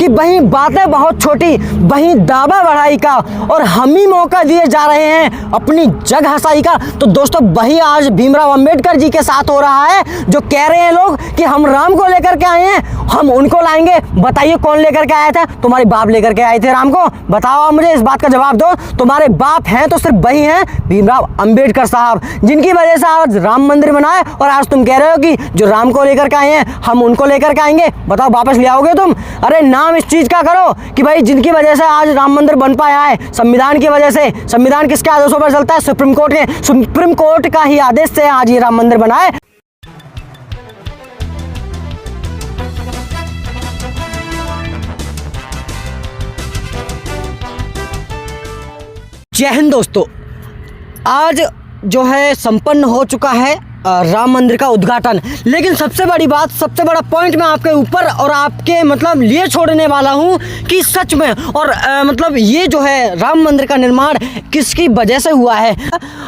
कि वहीं बातें बहुत छोटी, वहीं दावा बढ़ाई का, और हम ही मौका दिए जा रहे हैं अपनी जग हंसाई का। तो दोस्तों वही आज भीमराव अंबेडकर जी के साथ हो रहा है, जो कह रहे हैं लोग कि हम राम को लेकर के आए हैं, हम उनको लाएंगे। बताइए कौन लेकर के आया था? तुम्हारे बाप लेकर के आए थे राम को? बताओ मुझे, इस बात का जवाब दो। तुम्हारे बाप हैं तो सिर्फ वही हैं भीमराव अंबेडकर साहब, जिनकी वजह से आज राम मंदिर बना है, और आज तुम कह रहे हो कि जो राम को लेकर के आए हैं हम उनको लेकर के आएंगे। बताओ वापस ले आओगे तुम? अरे नाम इस चीज का करो कि भाई जिनकी वजह से आज राम मंदिर बन पाया है, संविधान की वजह से। संविधान किसके आदेशों पर चलता है? सुप्रीम कोर्ट के। सुप्रीम कोर्ट का ही आदेश से आज ये राम मंदिर बना है। जय हिंद दोस्तों, आज जो है संपन्न हो चुका है राम मंदिर का उद्घाटन। लेकिन सबसे बड़ी बात, सबसे बड़ा पॉइंट मैं आपके ऊपर और आपके मतलब लिए छोड़ने वाला हूं कि सच में और मतलब ये जो है राम मंदिर का निर्माण किसकी वजह से हुआ है।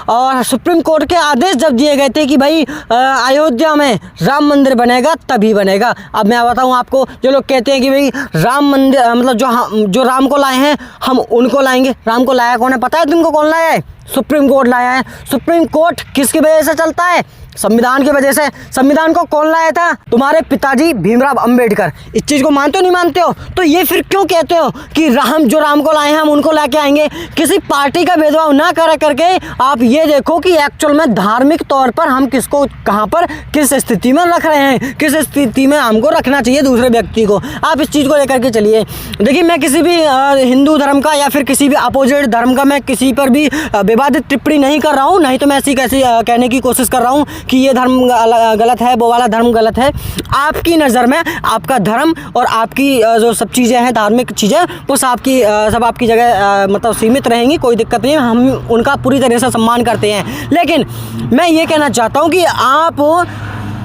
और सुप्रीम कोर्ट के आदेश जब दिए गए थे कि भाई अयोध्या में राम मंदिर बनेगा तभी बनेगा। अब मैं बताऊं आपको, जो लोग कहते हैं कि भाई राम मंदिर मतलब जो राम को लाए हैं हम उनको लाएंगे। राम को लाया कौन है? पता है तुमको कौन लाया है? सुप्रीम कोर्ट लाया है। सुप्रीम कोर्ट किसकी वजह से चलता है? संविधान की वजह से। संविधान को कौन लाया था? तुम्हारे पिताजी भीमराव अंबेडकर। इस चीज़ को मानते हो नहीं मानते हो? तो ये फिर क्यों कहते हो कि राम को लाए हैं हम उनको लाके आएंगे? किसी पार्टी का भेदभाव ना करा करके आप ये देखो कि एक्चुअल में धार्मिक तौर पर हम किसको कहाँ पर किस स्थिति में रख रहे हैं, किस स्थिति में हमको रखना चाहिए दूसरे व्यक्ति को। आप इस चीज़ को लेकर के चलिए। देखिए, मैं किसी भी हिंदू धर्म का या फिर किसी भी अपोजिट धर्म का मैं किसी पर भी विवादित टिप्पणी नहीं कर रहा हूँ, नहीं तो मैं ऐसी कैसी कहने की कोशिश कर रहा हूँ कि ये धर्म गलत है, वो वाला धर्म गलत है। आपकी नज़र में आपका धर्म और आपकी जो सब चीज़ें हैं धार्मिक चीज़ें वो सब आपकी जगह मतलब सीमित रहेंगी, कोई दिक्कत नहीं है, हम उनका पूरी तरह से सम्मान करते हैं। लेकिन मैं ये कहना चाहता हूँ कि आप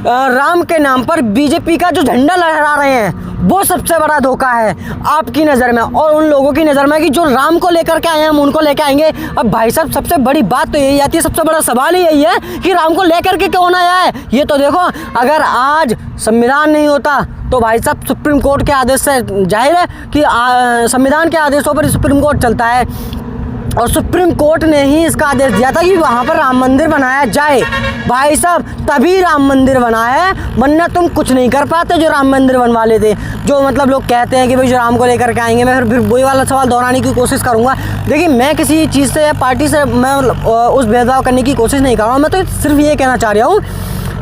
राम के नाम पर बीजेपी का जो झंडा लहरा रहे हैं वो सबसे बड़ा धोखा है आपकी नज़र में और उन लोगों की नज़र में कि जो राम को लेकर के आए हैं हम उनको लेकर आएंगे। अब भाई साहब, सबसे बड़ी बात तो यही आती है, सबसे बड़ा सवाल ही यही है कि राम को लेकर के कौन आया है। ये तो देखो, अगर आज संविधान नहीं होता तो भाई साहब सुप्रीम कोर्ट के आदेश से जाहिर है कि संविधान के आदेशों पर सुप्रीम कोर्ट चलता है, और सुप्रीम कोर्ट ने ही इसका आदेश दिया था कि वहाँ पर राम मंदिर बनाया जाए। भाई साहब, तभी राम मंदिर बना है, वरना तुम कुछ नहीं कर पाते जो राम मंदिर बनवा लेते। जो मतलब लोग कहते हैं कि भाई जो राम को लेकर के आएंगे, मैं फिर वही वाला सवाल दोहराने की कोशिश करूँगा। देखिए, मैं किसी चीज़ से या पार्टी से मैं उस भेदभाव करने की कोशिश नहीं कर रहा हूँ। मैं तो सिर्फ ये कहना चाह रहा हूँ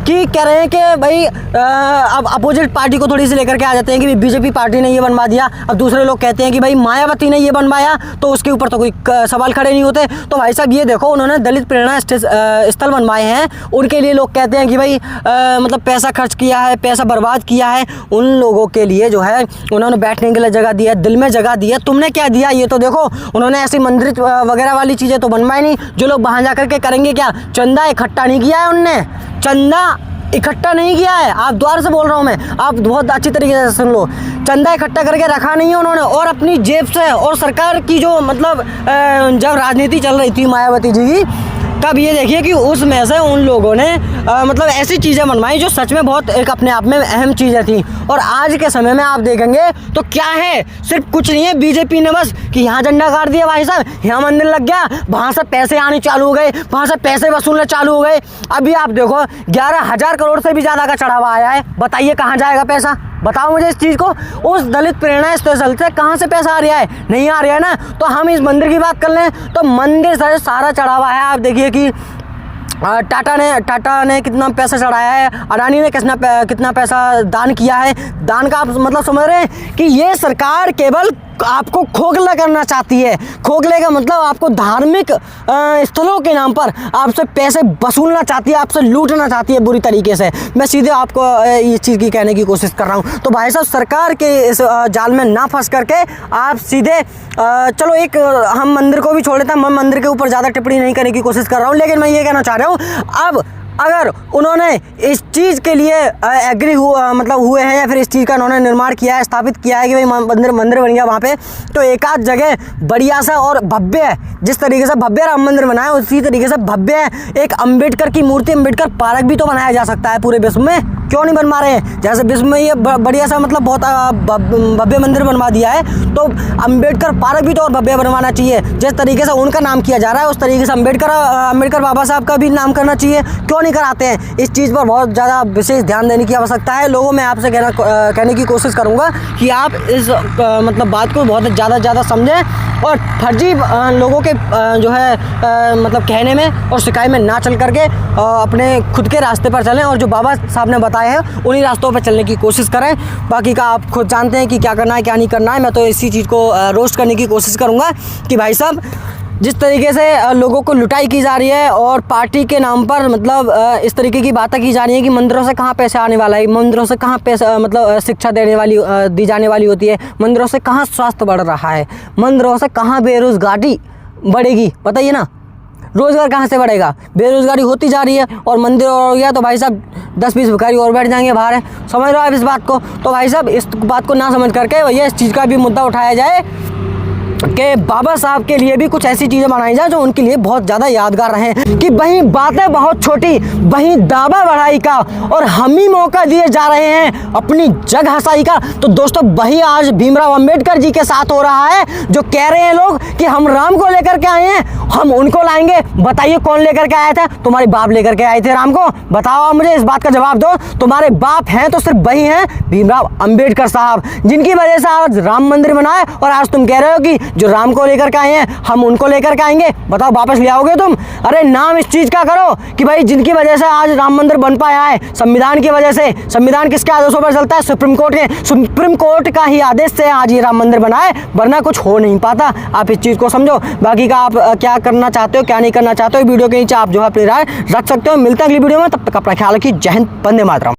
कि कह रहे हैं कि भाई अब अपोजिट पार्टी को थोड़ी सी लेकर के आ जाते हैं कि बीजेपी पार्टी ने ये बनवा दिया। अब दूसरे लोग कहते हैं कि भाई मायावती ने ये बनवाया, तो उसके ऊपर तो कोई सवाल खड़े नहीं होते। तो भाई साहब ये देखो, उन्होंने दलित प्रेरणा स्थल बनवाए हैं, उनके लिए लोग कहते हैं कि भाई मतलब पैसा खर्च किया है, पैसा बर्बाद किया है। उन लोगों के लिए जो है उन्होंने बैठने के लिए जगह दिया, दिल में जगह दी है। तुमने क्या दिया ये तो देखो। उन्होंने ऐसी मंदिर वगैरह वाली चीज़ें तो बनवाई नहीं। जो लोग वहाँ जा करके करेंगे क्या? चंदा इकट्ठा नहीं किया है उनने, चंदा इकट्ठा नहीं किया है। आप द्वार से बोल रहा हूँ मैं, आप बहुत अच्छी तरीके से सुन लो। चंदा इकट्ठा करके रखा नहीं है उन्होंने, और अपनी जेब से और सरकार की जो मतलब जब राजनीति चल रही थी मायावती जी की, तब ये देखिए कि उसमें से उन लोगों ने मतलब ऐसी चीज़ें बनवाई जो सच में बहुत एक अपने आप में अहम चीज़ें थी। और आज के समय में आप देखेंगे तो क्या है, सिर्फ कुछ नहीं है। बीजेपी ने बस कि यहाँ झंडा गाड़ दिया भाई साहब, यहाँ मंदिर लग गया, वहाँ से पैसे आने चालू हो गए, वहाँ से पैसे वसूलने चालू हो गए। अभी आप देखो 11,000 करोड़ से भी ज़्यादा का चढ़ावा आया है। बताइए कहाँ जाएगा पैसा? बताओ मुझे इस चीज़ को। उस दलित प्रेरणा स्थल से कहाँ से पैसा आ रहा है? नहीं आ रहा है ना। तो हम इस मंदिर की बात कर लें तो मंदिर से सारा चढ़ावा है। आप देखिए कि टाटा ने कितना पैसा चढ़ाया है, अडानी ने कितना पैसा दान किया है। दान का आप मतलब समझ रहे हैं कि ये सरकार केवल आपको खोखला करना चाहती है। खोखले का मतलब आपको धार्मिक स्थलों के नाम पर आपसे पैसे वसूलना चाहती है, आपसे लूटना चाहती है बुरी तरीके से। मैं सीधे आपको ये चीज़ की कहने की कोशिश कर रहा हूँ। तो भाई साहब, सरकार के इस जाल में ना फंस करके आप सीधे चलो एक हम मंदिर को भी छोड़ देते हैं। मैं मंदिर के ऊपर ज़्यादा टिप्पणी नहीं करने की कोशिश कर रहा हूँ, लेकिन मैं ये कहना चाह रहा हूँ, अब अगर उन्होंने इस चीज़ के लिए एग्री हुए हैं या फिर इस चीज़ का उन्होंने निर्माण किया है, स्थापित किया है कि भाई मंदिर बन गया वहाँ पे, तो एक आध जगह बढ़िया सा और भव्य है। जिस तरीके से भव्य राम मंदिर बनाया है उसी तरीके से भव्य एक अम्बेडकर की मूर्ति, अम्बेडकर पार्क भी तो बनाया जा सकता है पूरे विश्व में। क्यों नहीं बनवा रहे हैं? जैसे विश्व में ये बढ़िया सा मतलब बहुत भव्य मंदिर बनवा दिया है, तो अम्बेडकर पार्क भी तो और भव्य बनवाना चाहिए। जिस तरीके से उनका नाम किया जा रहा है उस तरीके से अम्बेडकर बाबा साहब का भी नाम करना चाहिए। क्यों नहीं कराते हैं? इस चीज़ पर बहुत ज़्यादा विशेष ध्यान देने की आवश्यकता है। लोगों में आपसे कहने की कोशिश करूँगा कि आप इस मतलब बात को बहुत ज़्यादा समझें और फर्जी लोगों के जो है मतलब कहने में और शिकायत में ना चल करके अपने खुद के रास्ते पर चलें और जो बाबा साहब ने बताए हैं उन्हीं रास्तों पर चलने की कोशिश करें। बाकी का आप खुद जानते हैं कि क्या करना है क्या नहीं करना है। मैं तो इसी चीज़ को रोस्ट करने की कोशिश करूँगा कि भाई साहब जिस तरीके से लोगों को लुटाई की जा रही है और पार्टी के नाम पर मतलब इस तरीके की बातें की जा रही हैं कि मंदिरों से कहाँ पैसे आने वाला है, मंदिरों से कहाँ पैसा मतलब शिक्षा देने वाली दी जाने वाली होती है, मंदिरों से कहाँ स्वास्थ्य बढ़ रहा है, मंदिरों से कहाँ बेरोजगारी बढ़ेगी, बताइए ना। रोज़गार कहाँ से बढ़ेगा? बेरोजगारी होती जा रही है और मंदिर हो गया तो भाई साहब 10-20 भिखारी और बैठ जाएंगे बाहर है। समझ रहे हो आप इस बात को? तो भाई साहब इस बात को ना समझ करके भैया इस चीज़ का भी मुद्दा उठाया जाए कि बाबा साहब के लिए भी कुछ ऐसी चीज़ें बनाई जाए जो उनके लिए बहुत ज़्यादा यादगार रहें कि वहीं बातें बहुत छोटी वहीं दावा बढ़ाई का और हम ही मौका दिए जा रहे हैं अपनी जग हंसाई का। तो दोस्तों वही आज भीमराव अंबेडकर जी के साथ हो रहा है जो कह रहे हैं लोग कि हम राम को लेकर के आए हैं, हम उनको लाएंगे। बताइए कौन लेकर के आया था? तुम्हारे बाप लेकर के आए थे राम को? बताओ मुझे, इस बात का जवाब दो। तुम्हारे बाप हैं तो सिर्फ वही हैं भीमराव अंबेडकर साहब, जिनकी वजह से आज राम मंदिर बना है और आज तुम कह रहे हो कि जो राम को लेकर के आए हैं हम उनको लेकर के आएंगे। बताओ वापस ले आओगे तुम? अरे नाम इस चीज़ का करो कि भाई जिनकी वजह से आज राम मंदिर बन पाया है, संविधान की वजह से। संविधान किसके आदेशों पर चलता है? सुप्रीम कोर्ट का ही आदेश से आज ये राम मंदिर बना है, वरना कुछ हो नहीं पाता। आप इस चीज़ को समझो। बाकी का आप क्या करना चाहते हो क्या नहीं करना चाहते हो वीडियो के नीचे आप जो है अपनी राय रख सकते हो। मिलते हैं अगली वीडियो में, तब तक अपना ख्याल रखिए। जय हिंद, वंदे मातरम।